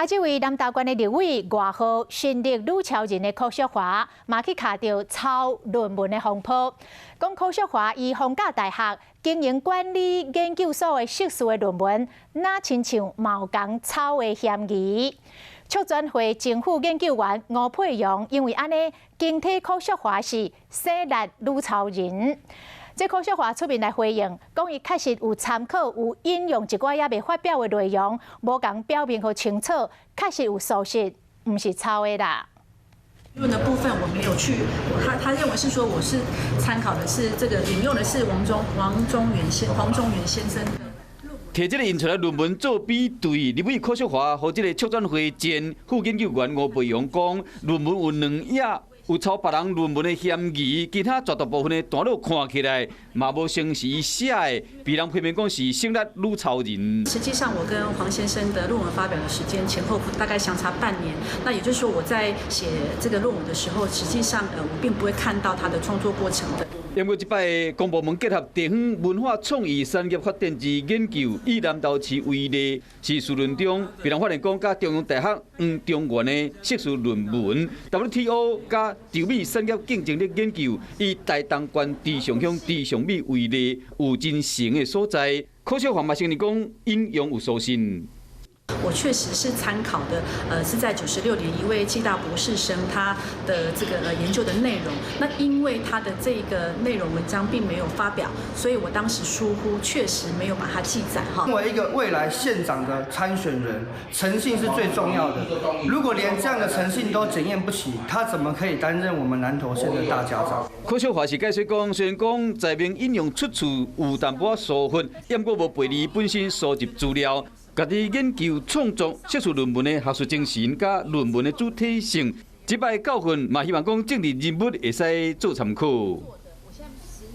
这位南投县的立委外号新力女超人的柯淑华，嘛去卡到抄论文的风波，讲柯淑华以逢甲大学经营管理研究所的硕士的论文，那亲像冒工抄的嫌疑。促转会政府研究员吴佩荣因为安尼，警惕柯淑华是洗烂女超人。这柯淑华出面来回应，讲伊确实有参考、有引用一寡也未发表的内容，无共表明和清楚，确实有属实，唔是抄的啦。论的部分我没有去，他认为是说我是参考的是这个引用的是黄中原先生的。摕这个印出来论文做比对，立委柯淑华和这个促转会前副研究员吴培荣讲，论文有2页有抄别人论文的嫌疑，其他绝大部分的段落看起来嘛无像是伊写的，被人批评讲是省力女超人。实际上，我跟黄先生的论文发表的时间前后大概相差半年，那也就是说我在写这个论文的时候，实际上我并不会看到他的创作过程的。因为这摆公部门结合地方文化创意产业发展之研究，以南投市为例，是事论中被人发现讲，甲中央大学黄中原的硕士论文 WTO 甲洲美产业竞争力研究，以大东县池上乡池上美为例，有真成的所在。柯淑华嘛承认讲引用有属实。我确实是参考的，是在96年一位暨大博士生他的这个研究的内容。那因为他的这个内容文章并没有发表，所以我当时疏忽，确实没有把它记载哈。作为一个未来县长的参选人，诚信是最重要的。如果连这样的诚信都检验不起，他怎么可以担任我们南投县的大家长？柯淑华是解释讲，虽然讲在面引用出处有淡薄疏忽，不过无背离本身收集资料。家己研究创作硕士论文的学术精神，甲论文的主体性，这摆教训嘛希望讲政治人物会使做参考。